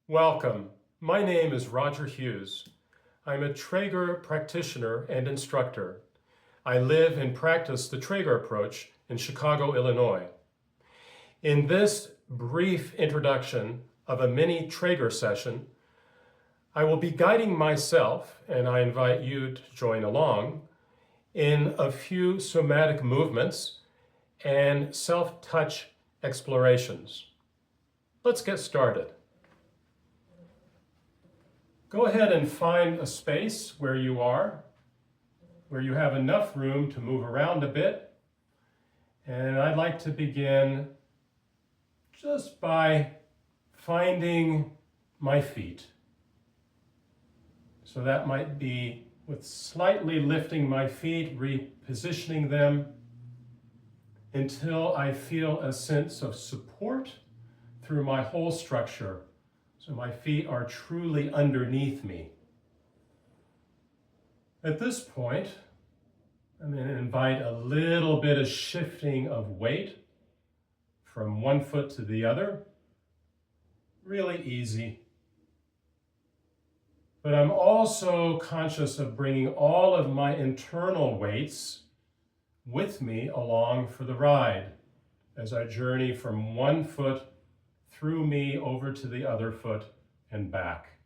Welcome. My name is Roger Hughes. I'm a TRAGER practitioner and instructor. I live and practice the TRAGER approach in Chicago, Illinois. In this brief introduction of a mini TRAGER session, I will be guiding myself, and I invite you to join along, in a few somatic movements and self-touch explorations. Let's get started. Go ahead and find a space where you are, where you have enough room to move around a bit. And I'd like to begin just by finding my feet. So that might be with slightly lifting my feet, repositioning them until I feel a sense of support through my whole structure. So my feet are truly underneath me. At this point, I'm going to invite a little bit of shifting of weight from one foot to the other. Really easy. But I'm also conscious of bringing all of my internal weights with me along for the ride as I journey from one foot through me over to the other foot and back.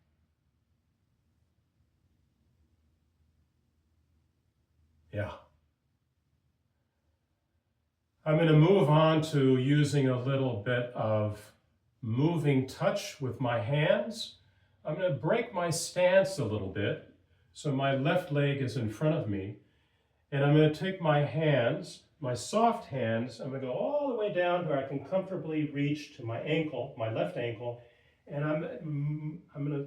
Yeah. I'm going to move on to using a little bit of moving touch with my hands. I'm going to break my stance a little bit so my left leg is in front of me. And I'm going to take my hands, my soft hands, I'm going to go all the way down where I can comfortably reach to my ankle, my left ankle, and I'm going to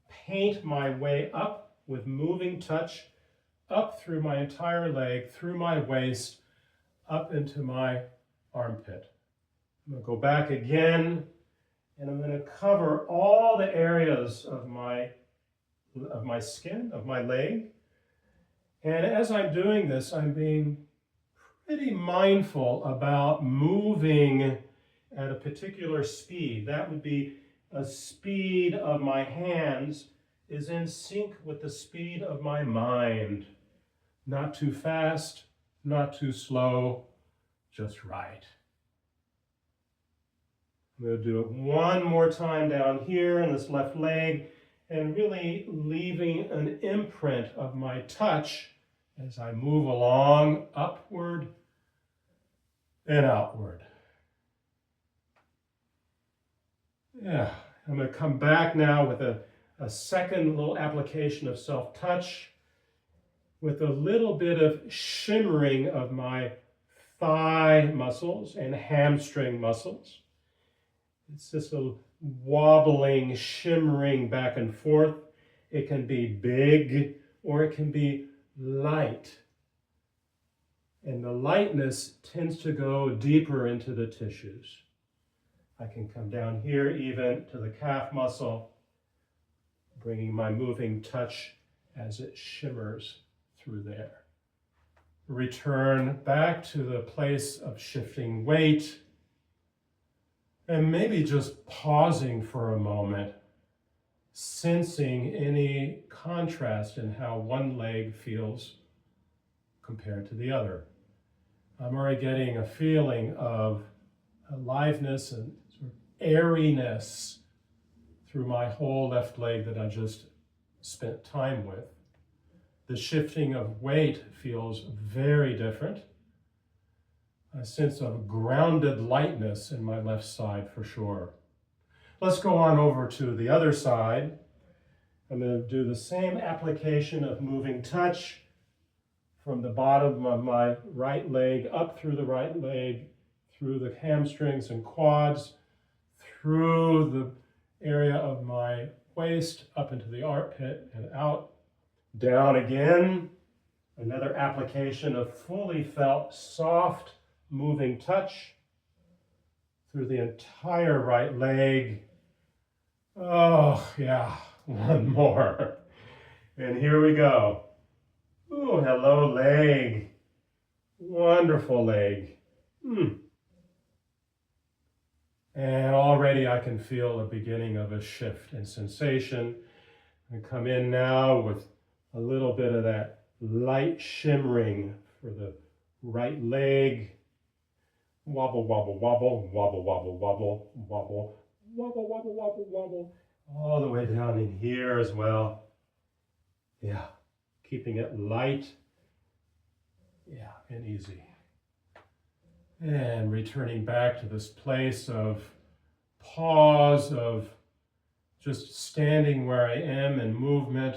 paint my way up with moving touch, up through my entire leg, through my waist, up into my armpit. I'm going to go back again, and I'm going to cover all the areas of my skin, of my leg. And as I'm doing this, I'm being pretty mindful about moving at a particular speed. That would be a speed of my hands is in sync with the speed of my mind. Not too fast, not too slow, just right. I'm going to do it one more time down here in this left leg and really leaving an imprint of my touch as I move along, upward and outward. Yeah, I'm going to come back now with a second little application of self-touch with a little bit of shimmering of my thigh muscles and hamstring muscles. It's just a wobbling, shimmering back and forth. It can be big or it can be light. And the lightness tends to go deeper into the tissues. I can come down here even to the calf muscle, bringing my moving touch as it shimmers through there. Return back to the place of shifting weight, and maybe just pausing for a moment, sensing any contrast in how one leg feels compared to the other. I'm already getting a feeling of aliveness and sort of airiness through my whole left leg that I just spent time with. The shifting of weight feels very different. A sense of grounded lightness in my left side for sure. Let's go on over to the other side. I'm going to do the same application of moving touch from the bottom of my right leg, up through the right leg, through the hamstrings and quads, through the area of my waist, up into the armpit and out, down again. Another application of fully felt, soft, moving touch through the entire right leg. Oh, yeah, one more. And here we go. Oh, hello, leg. Wonderful leg. And already I can feel the beginning of a shift in sensation. I come in now with a little bit of that light shimmering for the right leg. Wobble, wobble, wobble, wobble, wobble, wobble, wobble, wobble, wobble, wobble, wobble, all the way down in here as well. Yeah, keeping it light, yeah, and easy. And returning back to this place of pause, of just standing where I am in movement.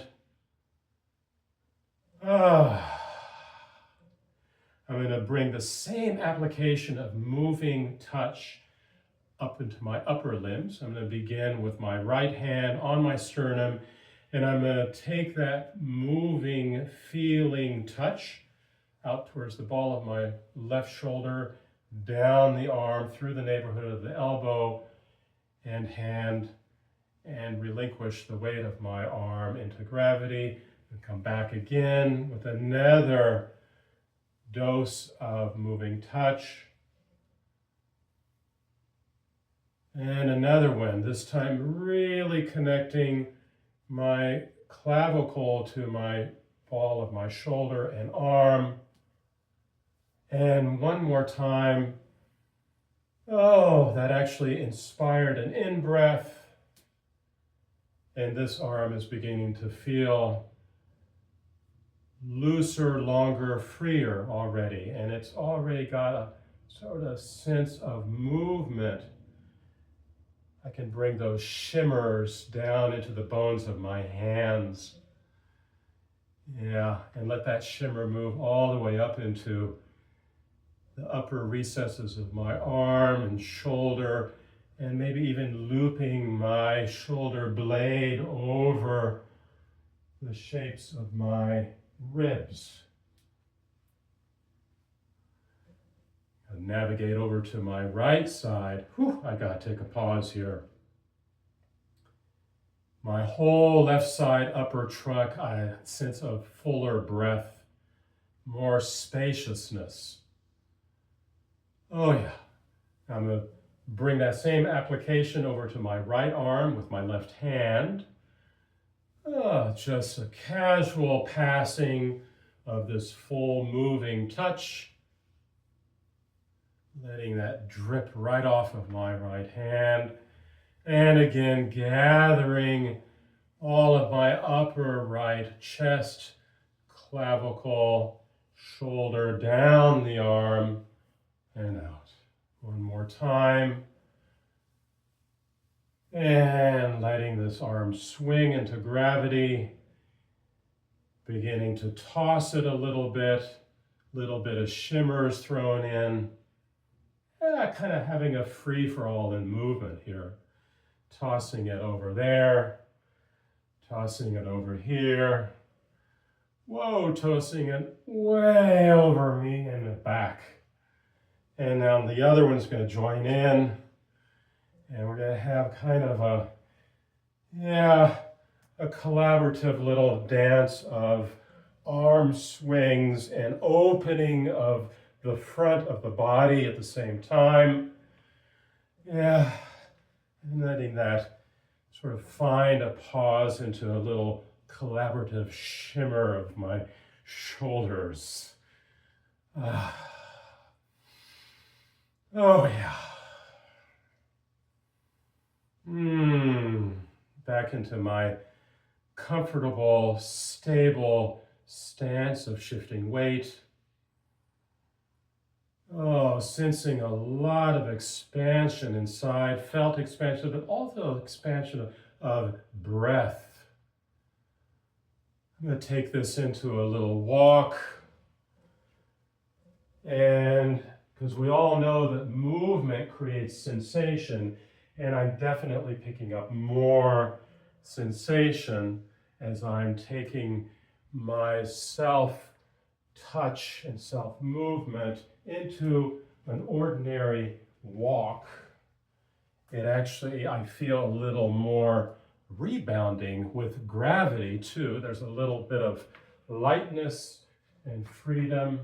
I'm going to bring the same application of moving touch up into my upper limbs. I'm going to begin with my right hand on my sternum, and I'm going to take that moving, feeling touch out towards the ball of my left shoulder, down the arm, through the neighborhood of the elbow and hand, and relinquish the weight of my arm into gravity, and come back again with another dose of moving touch. And another one, this time really connecting my clavicle to my ball of my shoulder and arm. And one more time. Oh, that actually inspired an in-breath. And this arm is beginning to feel looser, longer, freer already. And it's already got a sort of sense of movement. I can bring those shimmers down into the bones of my hands. Yeah, and let that shimmer move all the way up into the upper recesses of my arm and shoulder, and maybe even looping my shoulder blade over the shapes of my ribs. I'll navigate over to my right side. Whew, I gotta take a pause here. My whole left side upper trunk, I sense a fuller breath, more spaciousness. Oh yeah, I'm gonna bring that same application over to my right arm with my left hand. Just a casual passing of this full moving touch, letting that drip right off of my right hand. And again, gathering all of my upper right chest, clavicle, shoulder, down the arm, and out. One more time. And letting this arm swing into gravity, beginning to toss it a little bit of shimmers thrown in. Kind of having a free-for-all in movement here. Tossing it over there, tossing it over here. Whoa, tossing it way over me and back. And now the other one's going to join in. And we're going to have kind of a collaborative little dance of arm swings and opening of the front of the body at the same time. Yeah, and letting that sort of find a pause into a little collaborative shimmer of my shoulders. Oh yeah. Back into my comfortable, stable stance of shifting weight. Oh, sensing a lot of expansion inside, felt expansion, but also expansion of breath. I'm going to take this into a little walk. And because we all know that movement creates sensation, and I'm definitely picking up more sensation as I'm taking my self-touch and self-movement into an ordinary walk. It actually, I feel a little more rebounding with gravity too. There's a little bit of lightness and freedom.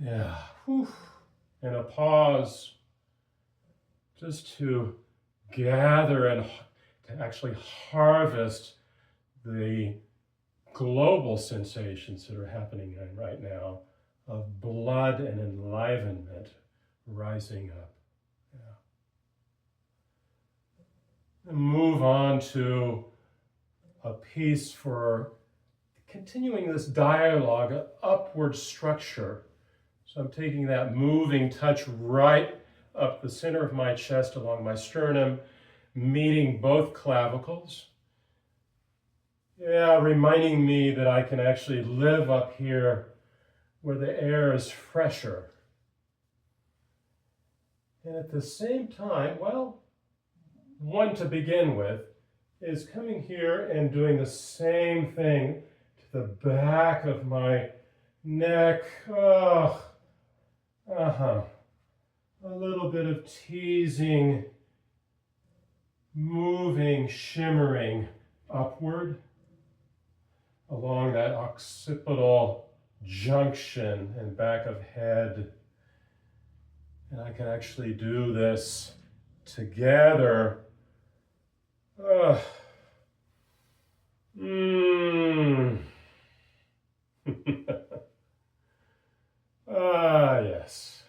Yeah. Whew. And a pause just to gather and to actually harvest the global sensations that are happening right now of blood and enlivenment rising up. Yeah. And move on to a piece for continuing this dialogue, an upward structure. So I'm taking that moving touch right up the center of my chest along my sternum, meeting both clavicles. Yeah, reminding me that I can actually live up here where the air is fresher. And at the same time, well, one to begin with is coming here and doing the same thing to the back of my neck. Oh, a little bit of teasing, moving, shimmering upward along that occipital junction and back of head. And I can actually do this together. Yes.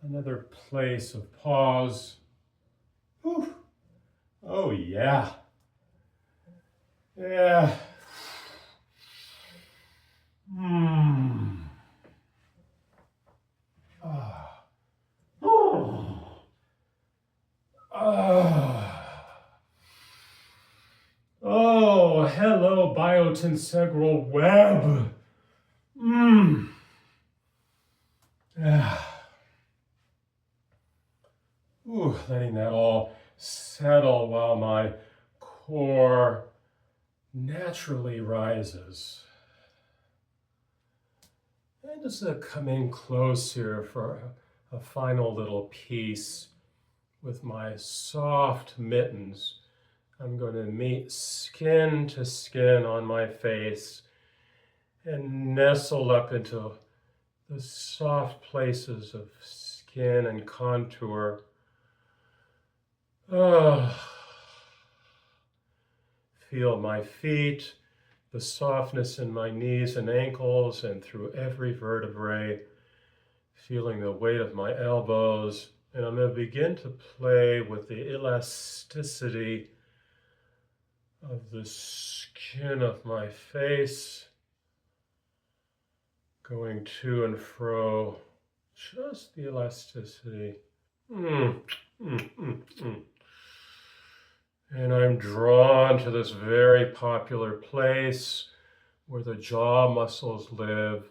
Another place of pause. Whew. Oh, yeah. Yeah. Oh, hello, biotensegral web. Letting that all settle while my core naturally rises. And just come in close here for a final little piece with my soft mittens. I'm going to meet skin to skin on my face and nestle up into the soft places of skin and contour. Feel my feet, the softness in my knees and ankles and through every vertebrae, feeling the weight of my elbows. And I'm going to begin to play with the elasticity of the skin of my face, going to and fro, just the elasticity. And I'm drawn to this very popular place where the jaw muscles live.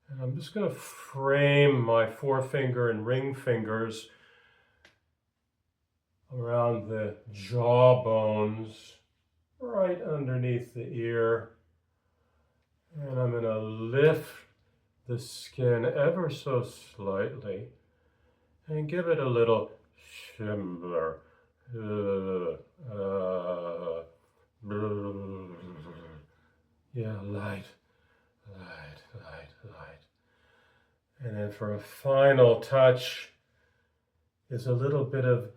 And I'm just going to frame my forefinger and ring fingers around the jaw bones, right underneath the ear. And I'm going to lift the skin ever so slightly and give it a little shimmer. Yeah, light. And then for a final touch is a little bit of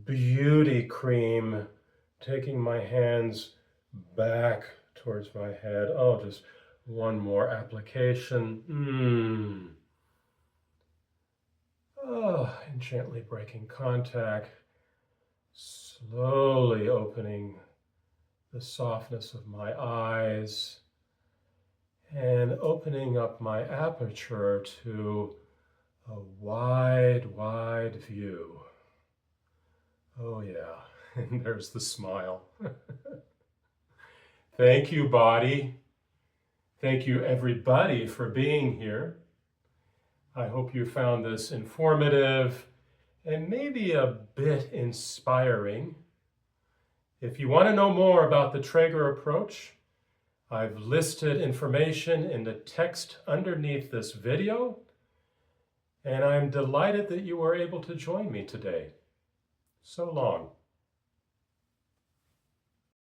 beauty cream, taking my hands back towards my head. Oh, just one more application. And gently breaking contact, slowly opening the softness of my eyes and opening up my aperture to a wide, wide view. Oh yeah, and there's the smile. Thank you, body. Thank you, everybody, for being here. I hope you found this informative and maybe a bit inspiring. If you want to know more about the Traeger approach, I've listed information in the text underneath this video, and I'm delighted that you were able to join me today. So long.